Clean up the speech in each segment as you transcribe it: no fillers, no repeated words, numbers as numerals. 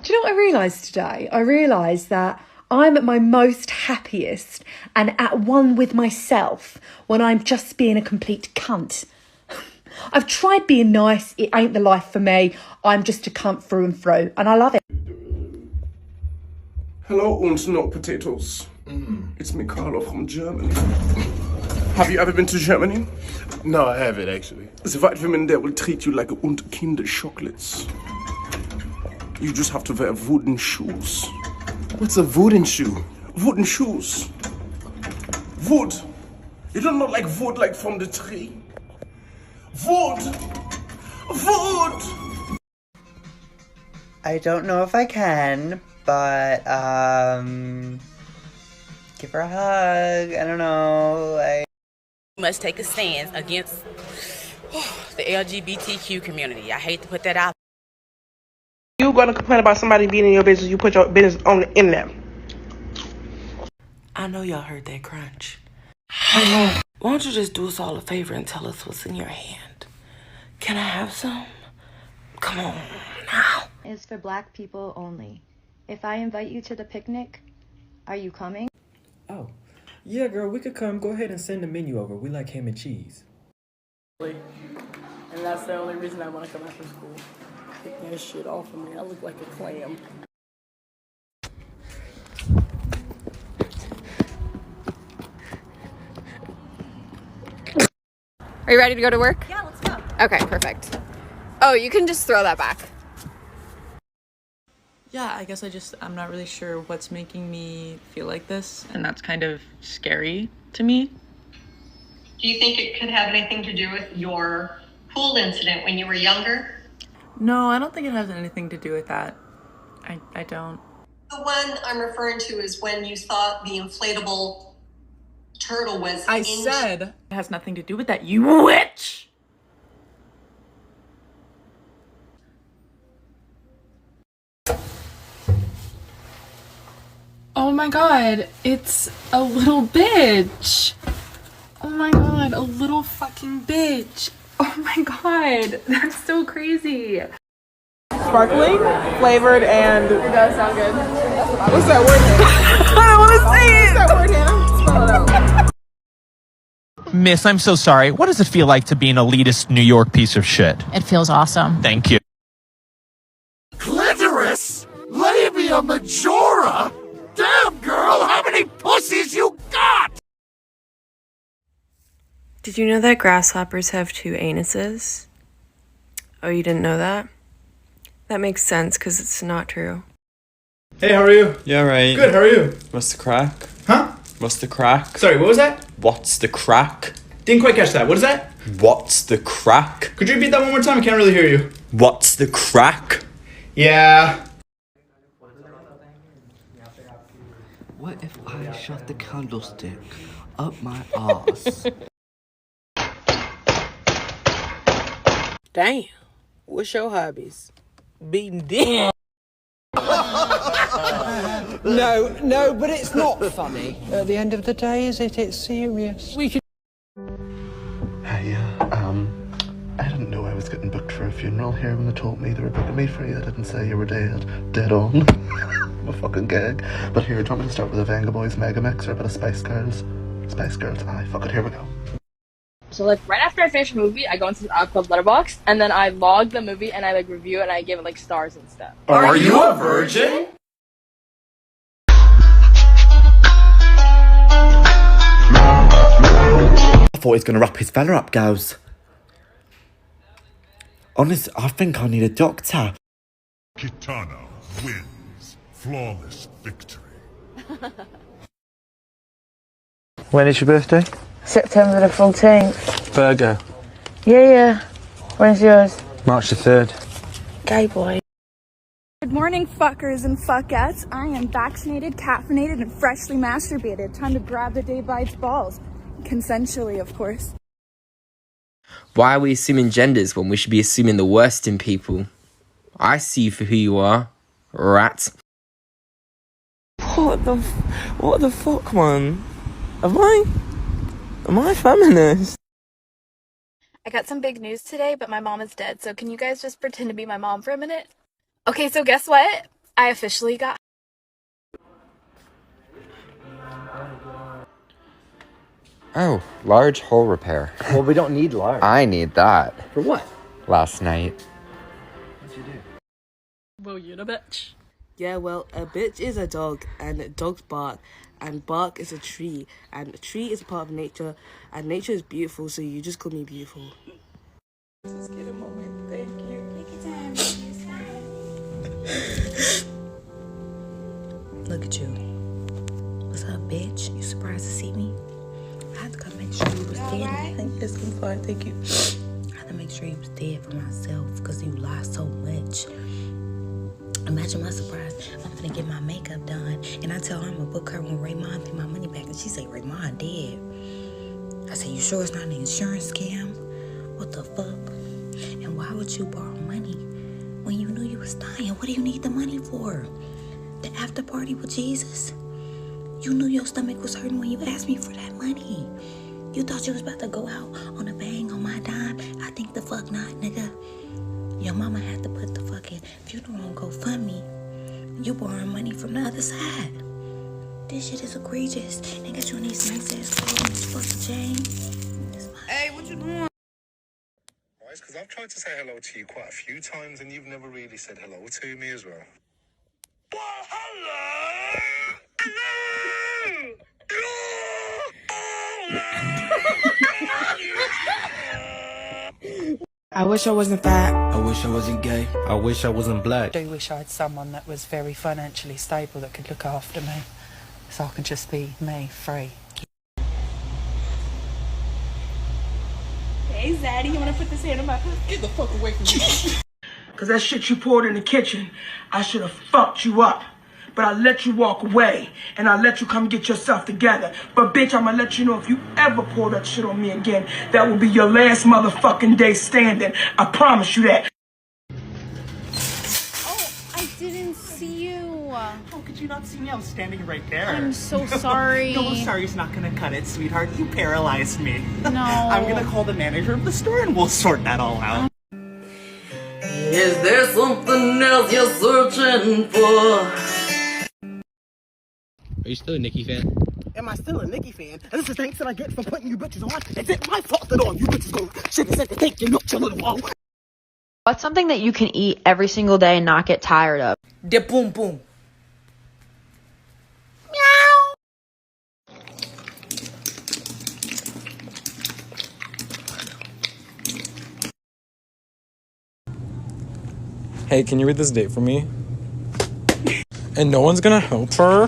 Do you know what I realised today? I realised that I'm at my most happiest and at one with myself when I'm just being a complete cunt. I've tried being nice, it ain't the life for me. I'm just a cunt through and through, and I love it. Hello and no potatoes. It's me, Carlo from Germany. Have you ever been to Germany? No, I haven't actually. The white women there will treat you like und Kinder chocolates. You just have to wear wooden shoes. What's a wooden shoe? Wooden shoes. Wood. You don't know like wood like from the tree? Wood. Wood. I don't know if I can, but, give her a hug. I don't know, must take a stance against the LGBTQ community. I hate to put that out. You gonna complain about somebody being in your business, you put your business on the internet. I know y'all heard that crunch. Why don't you just do us all a favor and tell us what's in your hand? Can I have some? Come on now. Is for black people only. If I invite you to the picnic, are you coming? Oh, yeah, girl, we could come. Go ahead and send the menu over. We like ham and cheese. And that's the only reason I want to come after school. Take that shit off of me. I look like a clam. Are you ready to go to work? Yeah, let's go. Okay, perfect. Oh, you can just throw that back. Yeah, I guess I'm not really sure what's making me feel like this, and that's kind of scary to me. Do you think it could have anything to do with your pool incident when you were younger? No, I don't think it has anything to do with that. I don't. The one I'm referring to is when you thought the inflatable turtle was I said it has nothing to do with that, you witch! Oh my god, it's a little bitch. Oh my god, a little fucking bitch. Oh my god, that's so crazy. Sparkling, flavored, and... It does sound good. What's that word, Hannah? I don't want to say it! What's that word, Hannah? Spell it out. Miss, I'm so sorry. What does it feel like to be an elitist New York piece of shit? It feels awesome. Thank you. Clitoris? Labia majora? Damn, girl, how many pussies you got? Did you know that grasshoppers have 2 anuses? Oh, you didn't know that? That makes sense, because it's not true. Hey, how are you? Yeah, right. Good, how are you? What's the crack? Huh? What's the crack? Sorry, what was that? What's the crack? Didn't quite catch that. What is that? What's the crack? Could you repeat that one more time? I can't really hear you. What's the crack? Yeah. What if I shove the candlestick up my arse? Damn. What's your hobbies? Beating dick. No, but it's not funny. At the end of the day, is it? It's serious. We should. Hey, I didn't know I was getting booked for a funeral here when they told me they were booking me for you. I didn't say you were dead. Dead on. I'm a fucking gag. But here, do you want me to start with a Venga Boys Mega Mix or a bit of Spice Girls? Spice Girls, aye, fuck it, here we go. So like right after I finish a movie, I go into the app called Letterboxd, and then I log the movie and I like review it and I give it like stars and stuff. Are you a virgin? I thought he was going to wrap his fella up, gals. Honest, I think I need a doctor. Kitana wins. Flawless victory. When is your birthday? September the 14th. Virgo. Yeah. When's yours? March the 3rd. Gay boy. Good morning, fuckers and fuckettes. I am vaccinated, caffeinated, and freshly masturbated. Time to grab the day by its balls. Consensually, of course. Why are we assuming genders when we should be assuming the worst in people? I see you for who you are, rat. What the fuck, man? Am I feminist? I got some big news today, but my mom is dead, so can you guys just pretend to be my mom for a minute? Okay, so guess what? I officially got... Oh, large hole repair. Well, we don't need large. I need that. For what? Last night. What'd you do? Well, you're the bitch. Yeah, well, a bitch is a dog, and dogs bark, and bark is a tree, and a tree is a part of nature, and nature is beautiful, so you just call me beautiful. Just get a moment, thank you. Take your time, Look at you. What's up, bitch? You surprised to see me? I had to come make sure you was dead. Right? Yes, I'm fine, thank you. I had to make sure you was dead for myself, because you lie so much. Imagine my surprise. I'm gonna get my makeup done, and I tell her I'm gonna book her when Raymond pay my money back, and she say Raymond dead. I say, you sure it's not an insurance scam? What the fuck? And why would you borrow money when you knew you was dying? What do you need the money for? The after party with Jesus? You knew your stomach was hurting when you asked me for that money. You thought you was about to go out on a bang on my dime? I think the fuck not, nigga. Your mama had to put the fucking funeral on GoFundMe. You borrowing money from the other side. This shit is egregious. Niggas, you need some nice ass clothes, fucking Jane. Hey, what you doing? It's because I've tried to say hello to you quite a few times and you've never really said hello to me as well. I wish I wasn't fat. I wish I wasn't gay. I wish I wasn't black. I do wish I had someone that was very financially stable that could look after me, so I could just be me, free. Hey, Zaddy, you want to put this hand in my pocket? Get the fuck away from me. Because that shit you poured in the kitchen, I should have fucked you up. But I let you walk away, and I let you come get yourself together. But bitch, I'm gonna let you know if you ever pour that shit on me again, that will be your last motherfucking day standing. I promise you that. Oh, I didn't see you. How could you not see me? I was standing right there. I'm so sorry. No, sorry's not gonna cut it, sweetheart. You paralyzed me. No. I'm gonna call the manager of the store and we'll sort that all out. Is there something else you're searching for? Are you still a Nicki fan? Am I still a Nicki fan? And this is thanks that I get for putting you bitches on. Is it my fault that all you bitches go shit and said to take your notes, you little wall? What's something that you can eat every single day and not get tired of? The boom boom. Hey, can you read this date for me? And no one's gonna help her?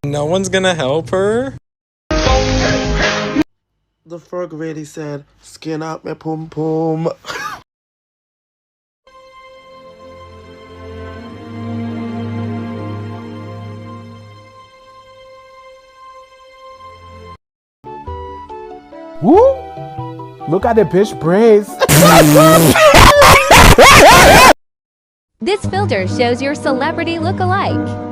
No one's gonna help her? The frog really said, skin out my pum pum. Woo! Look at the bitch braids. This filter shows your celebrity look-alike.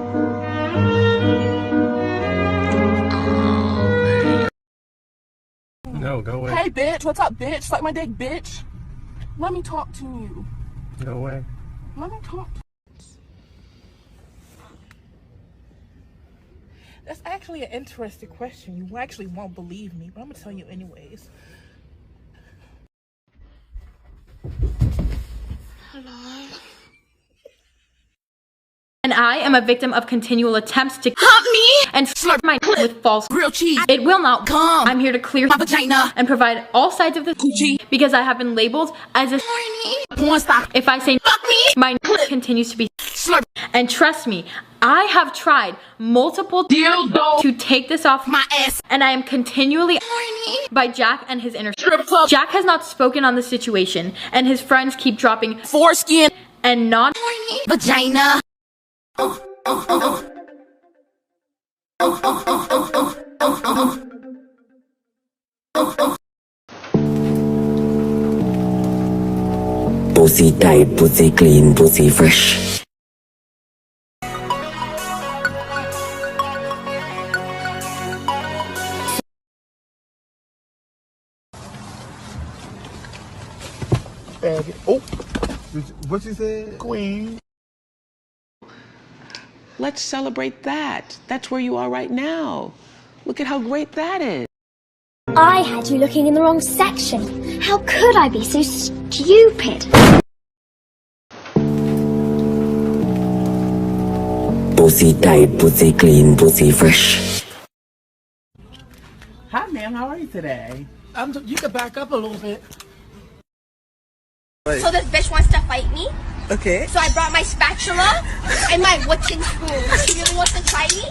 No, go away. Hey bitch, what's up bitch? Suck my dick bitch. Let me talk to you. Go away. Let me talk to you. That's actually an interesting question. You actually won't believe me, but I'm gonna tell you anyways. Hello. And I am a victim of continual attempts to hump me and slurp my with false grilled cheese. It will not come. I'm here to clear my vagina and provide all sides of the coochie because I have been labeled as a porn star. If I say fuck me, my continues to be slurp. And trust me, I have tried multiple dildos to take this off my ass, and I am continually by Jack and his inner strip club. Jack has not spoken on the situation, and his friends keep dropping foreskin and non vagina. Pussy tight, pussy clean, pussy fresh. Oh, what you said? Queen. Let's celebrate that. That's where you are right now. Look at how great that is. I had you looking in the wrong section. How could I be so stupid? Pussy tight, pussy clean, pussy fresh. Hi, ma'am. How are you today? You can back up a little bit. So this bitch wants to fight me? Okay. So I brought my spatula and my wooden spoon. She really wants to fight me?